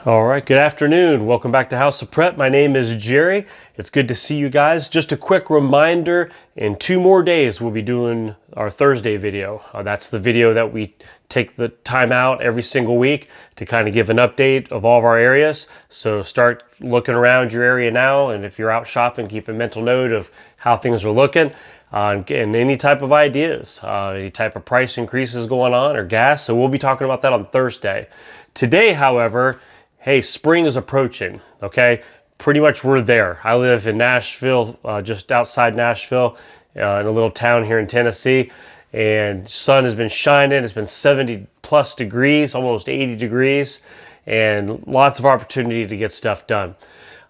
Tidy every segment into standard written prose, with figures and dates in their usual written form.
All right, good afternoon. Welcome back to House of Prep. My name is Jerry. It's good to see you guys. Just a quick reminder, in 2 more days we'll be doing our Thursday video. That's the video that we take the time out every single week to kind of give an update of all of our areas. So start looking around your area now, and if you're out shopping, keep a mental note of how things are looking. And any type of ideas, any type of price increases going on or gas. So we'll be talking about that on Thursday. Today, however, hey, spring is approaching, okay? Pretty much we're there. I live in Nashville, just outside Nashville, in a little town here in Tennessee, and sun has been shining. It's been 70 plus degrees, almost 80 degrees, and lots of opportunity to get stuff done.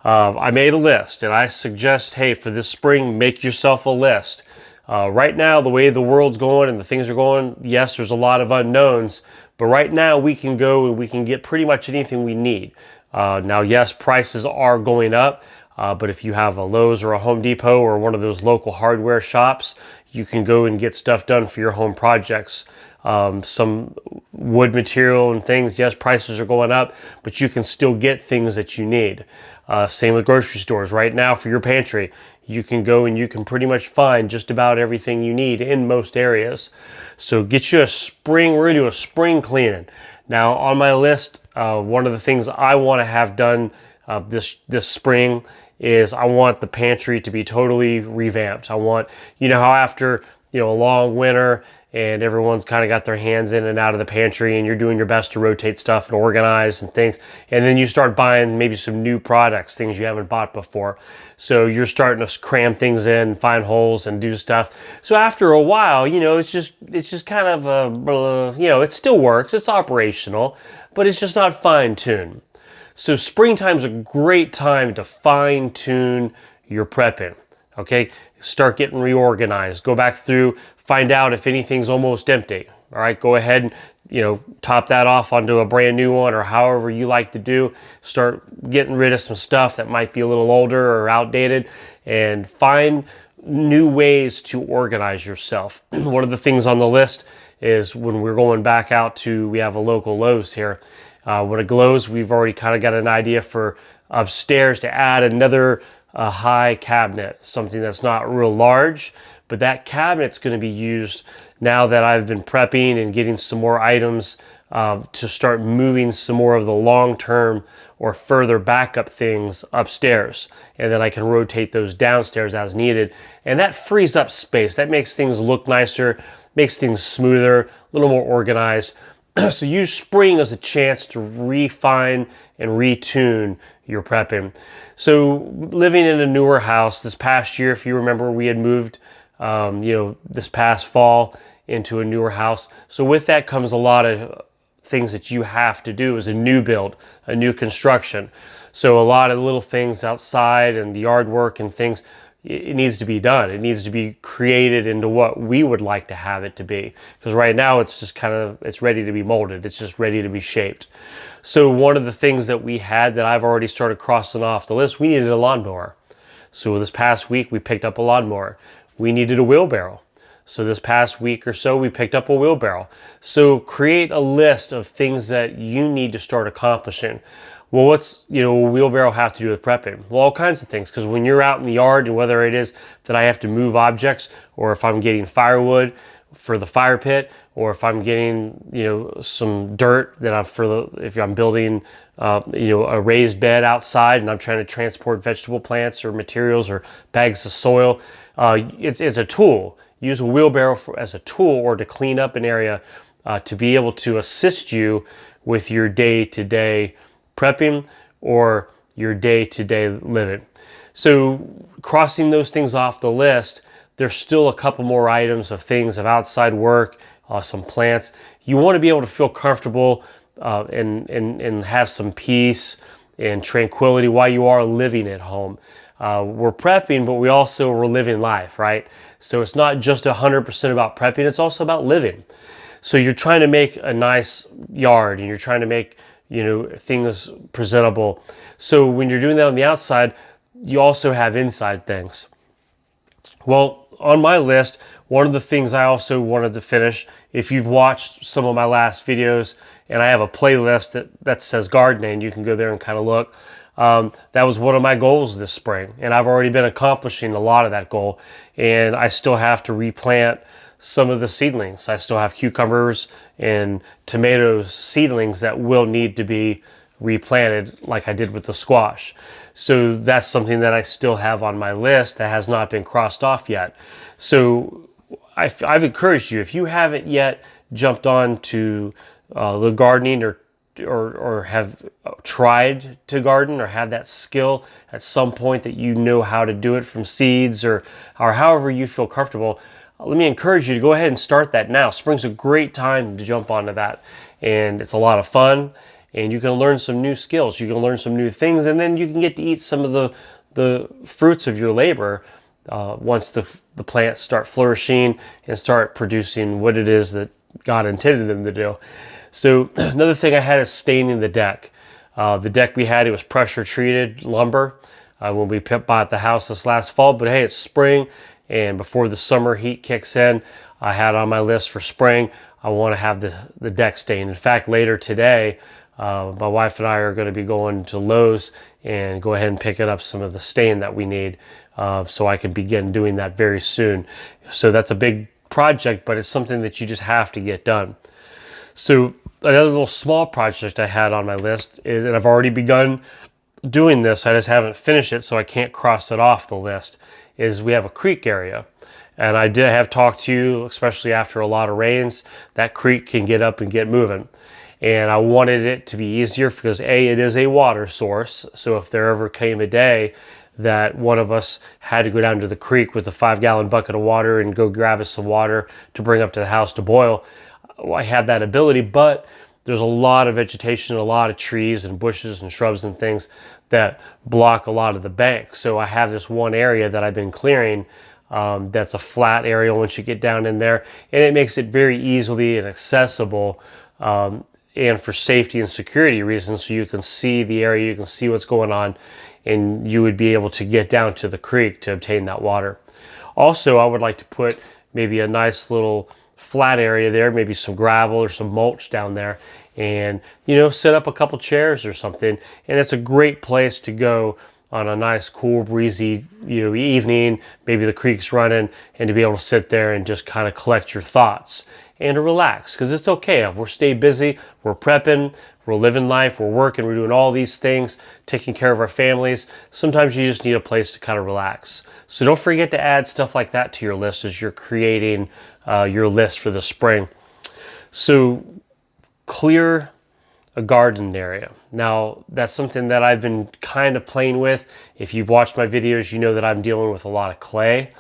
I made a list, and I suggest, hey, for this spring, make yourself a list. Right now, the way the world's going and the things are going, yes, there's a lot of unknowns, but right now we can go and we can get pretty much anything we need. Now, yes, prices are going up, but if you have a Lowe's or a Home Depot or one of those local hardware shops, you can go and get stuff done for your home projects. Some wood material and things, yes, prices are going up, but you can still get things that you need. Same with grocery stores. Right now for your pantry, you can go and you can pretty much find just about everything you need in most areas. So get you a spring, we're gonna do a spring cleaning. Now on my list, one of the things I wanna have done this spring is I want the pantry to be totally revamped. I want, you know how after, a long winter and everyone's kind of got their hands in and out of the pantry and you're doing your best to rotate stuff and organize and things. And then you start buying maybe some new products, things you haven't bought before. So you're starting to cram things in, find holes and do stuff. So after a while, it's just kind of it still works, it's operational, but it's just not fine-tuned. So springtime's a great time to fine-tune your prepping. Okay, start getting reorganized. Go back through, find out if anything's almost empty. All right, go ahead and top that off onto a brand new one, or however you like to do. Start getting rid of some stuff that might be a little older or outdated, and find new ways to organize yourself. One of the things on the list is when we're going back out to, we have a local Lowe's here. When it glows, we've already kind of got an idea for upstairs to add another high cabinet, something that's not real large, but that cabinet's going to be used now that I've been prepping and getting some more items to start moving some more of the long-term or further backup things upstairs, and then I can rotate those downstairs as needed, and that frees up space. That makes things look nicer, makes things smoother, a little more organized. So use spring as a chance to refine and retune your prepping. So living in a newer house this past year, if you remember, we had moved, this past fall into a newer house. So with that comes a lot of things that you have to do as a new build, a new construction. So a lot of little things outside and the yard work and things, it needs to be done. It needs to be created into what we would like to have it to be. Because right now it's just it's ready to be molded. It's just ready to be shaped. So one of the things that we had that I've already started crossing off the list, we needed a lawnmower. So this past week we picked up a lawnmower. We needed a wheelbarrow. So this past week or so we picked up a wheelbarrow. So create a list of things that you need to start accomplishing. Well, what's a wheelbarrow have to do with prepping? Well, all kinds of things, because when you're out in the yard, and whether it is that I have to move objects, or if I'm getting firewood for the fire pit, or if I'm getting some dirt that if I'm building a raised bed outside and I'm trying to transport vegetable plants or materials or bags of soil, it's a tool. Use a wheelbarrow as a tool, or to clean up an area, to be able to assist you with your day-to-day prepping or your day-to-day living. So crossing those things off the list, there's still a couple more items of things of outside work, some plants. You want to be able to feel comfortable and have some peace and tranquility while you are living at home. We're prepping, but we're living life, right? So it's not just 100% about prepping, it's also about living. So you're trying to make a nice yard and you're trying to make things presentable. So when you're doing that on the outside, you also have inside things. Well, on my list, one of the things I also wanted to finish, if you've watched some of my last videos and I have a playlist that says gardening. You can go there and kind of look. That was one of my goals this spring, and I've already been accomplishing a lot of that goal, and I still have to replant some of the seedlings. I still have cucumbers and tomatoes seedlings that will need to be replanted like I did with the squash. So that's something that I still have on my list that has not been crossed off yet. So I've encouraged you, if you haven't yet jumped on to the gardening or have tried to garden or have that skill at some point that you know how to do it from seeds or however you feel comfortable, let me encourage you to go ahead and start that now. Spring's a great time to jump onto that, and it's a lot of fun, and you can learn some new skills, you can learn some new things, and then you can get to eat some of the fruits of your labor once the plants start flourishing and start producing what it is that God intended them to do. So another thing I had is staining the deck. The deck we had, it was pressure treated lumber when we bought the house this last fall, but hey, it's spring, and before the summer heat kicks in, I had on my list for spring, I want to have the deck stained. In fact, later today, my wife and I are going to be going to Lowe's and go ahead and picking up some of the stain that we need, so I can begin doing that very soon. So that's a big project, but it's something that you just have to get done. So another little small project I had on my list is, and I've already begun doing this, I just haven't finished it, so I can't cross it off the list, is we have a creek area. And I did have talked to you, especially after a lot of rains, that creek can get up and get moving. And I wanted it to be easier because A, it is a water source. So if there ever came a day that one of us had to go down to the creek with a 5-gallon bucket of water and go grab us some water to bring up to the house to boil, I had that ability. But there's a lot of vegetation, a lot of trees and bushes and shrubs and things that block a lot of the bank. So I have this one area that I've been clearing that's a flat area once you get down in there, and it makes it very easily and accessible, and for safety and security reasons, so you can see the area, you can see what's going on, and you would be able to get down to the creek to obtain that water. Also, I would like to put maybe a nice little flat area there, maybe some gravel or some mulch down there, and set up a couple chairs or something. And it's a great place to go on a nice cool breezy evening, maybe the creek's running, and to be able to sit there and just kind of collect your thoughts and to relax, because it's okay. We're stay busy, we're prepping, we're living life, we're working, we're doing all these things, taking care of our families. Sometimes you just need a place to kind of relax. So don't forget to add stuff like that to your list as you're creating your list for the spring. So clear a garden area. Now, that's something that I've been kind of playing with. If you've watched my videos, you know that I'm dealing with a lot of clay.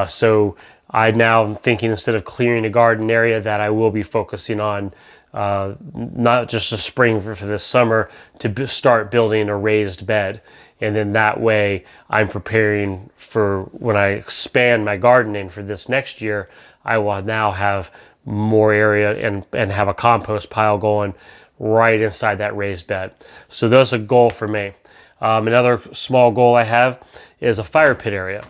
So I now am thinking, instead of clearing a garden area, that I will be focusing on not just a spring for this summer, to start building a raised bed. And then that way I'm preparing for when I expand my gardening for this next year, I will now have more area and have a compost pile going right inside that raised bed. So that's a goal for me. Another small goal I have is a fire pit area.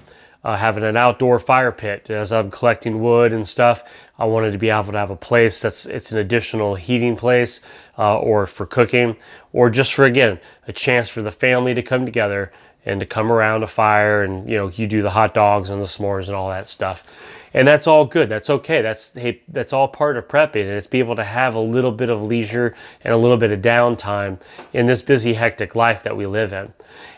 Having an outdoor fire pit. As I'm collecting wood and stuff, I wanted to be able to have a place it's an additional heating place, or for cooking, or just for, again, a chance for the family to come together and to come around a fire, and you do the hot dogs and the s'mores and all that stuff. And that's all good. That's okay. That's all part of prepping, and it's be able to have a little bit of leisure and a little bit of downtime in this busy, hectic life that we live in.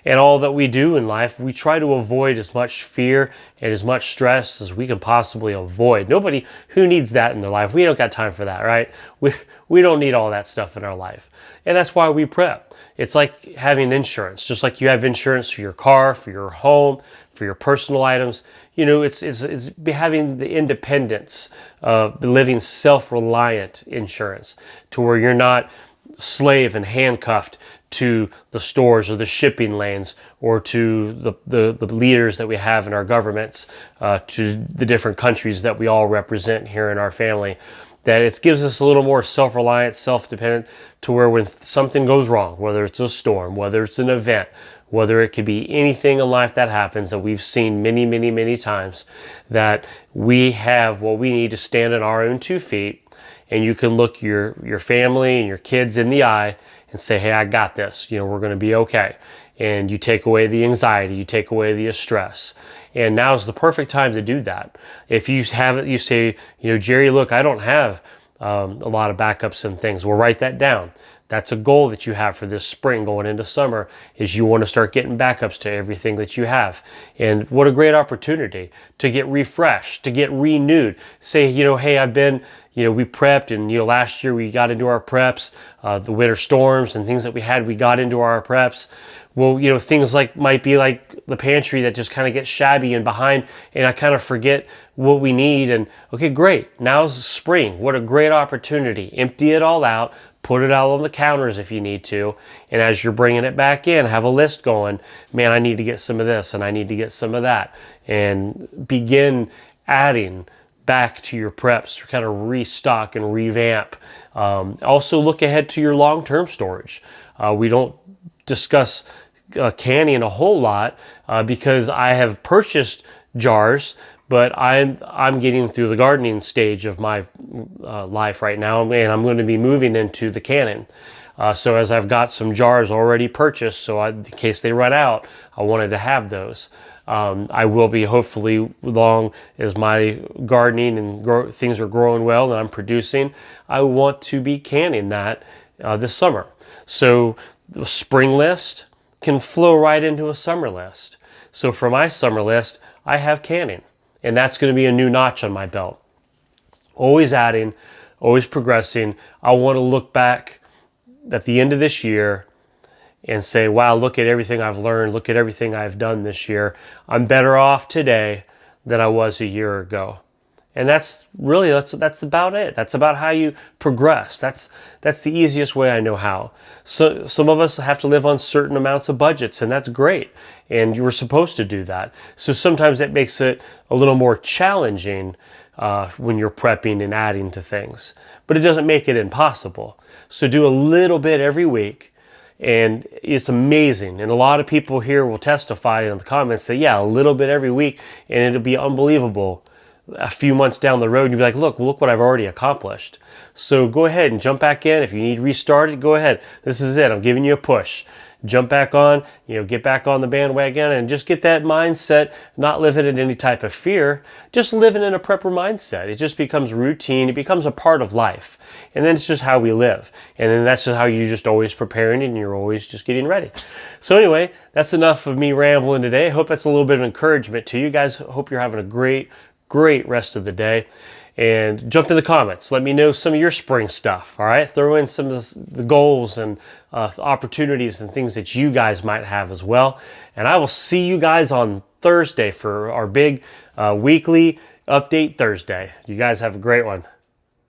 And all that we do in life, we try to avoid as much fear and as much stress as we can possibly avoid. Nobody who needs that in their life. We don't got time for that, right? We don't need all that stuff in our life. And that's why we prep. It's like having insurance. Just like you have insurance for your car, for your home, for your personal items. It's having the independence of living self-reliant insurance, to where you're not slave and handcuffed to the stores or the shipping lanes, or to the leaders that we have in our governments, to the different countries that we all represent here in our family. That it gives us a little more self-reliant, self-dependent, to where when something goes wrong, whether it's a storm, whether it's an event, whether it could be anything in life that happens that we've seen many, many, many times, that we have what we need to stand on our own 2 feet and you can look your family and your kids in the eye and say, hey, I got this. You know, we're going to be okay. And you take away the anxiety, you take away the stress. And now is the perfect time to do that. If you have it, you say, you know, Jerry, look, I don't have a lot of backups and things. We'll write that down. That's a goal that you have for this spring going into summer, is you want to start getting backups to everything that you have. And what a great opportunity to get refreshed, to get renewed. Say, you know, hey, I've been, you know, we prepped, and, you know, last year we got into our preps, the winter storms and things that we had, we got into our preps. Well, you know, things like might be like the pantry that just kind of gets shabby and behind, and I kind of forget what we need. And okay, great. Now's spring. What a great opportunity. Empty it all out. Put it out on the counters if you need to. And as you're bringing it back in, have a list going. Man, I need to get some of this and I need to get some of that. And begin adding back to your preps to kind of restock and revamp. Also look ahead to your long-term storage. We don't discuss canning a whole lot because I have purchased jars, but I'm getting through the gardening stage of my life right now, and I'm going to be moving into the canning. So as I've got some jars already purchased, so in case they run out, I wanted to have those. I will be, hopefully, long as my gardening and things are growing well and I'm producing, I want to be canning that this summer. So the spring list can flow right into a summer list. So for my summer list, I have canning, and that's going to be a new notch on my belt. Always adding, always progressing. I want to look back at the end of this year and say, wow, look at everything I've learned. Look at everything I've done this year. I'm better off today than I was a year ago. And that's about it. That's about how you progress. That's the easiest way I know how. So some of us have to live on certain amounts of budgets, and that's great. And you were supposed to do that. So sometimes it makes it a little more challenging when you're prepping and adding to things. But it doesn't make it impossible. So do a little bit every week. And it's amazing. And a lot of people here will testify in the comments that, yeah, a little bit every week, and it'll be unbelievable. A few months down the road, you'll be like, look what I've already accomplished. So go ahead and jump back in. If you need restarted, go ahead. This is it. I'm giving you a push. Jump back on, get back on the bandwagon and just get that mindset, not living in any type of fear, just living in a prepper mindset. It just becomes routine. It becomes a part of life. And then it's just how we live. And then that's just how you're just always preparing and you're always just getting ready. So anyway, that's enough of me rambling today. I hope that's a little bit of encouragement to you guys. Hope you're having a great rest of the day, and jump in the comments. Let me know some of your spring stuff. All right, throw in some of the goals and opportunities and things that you guys might have as well. And I will see you guys on Thursday for our big weekly update Thursday. You guys have a great one.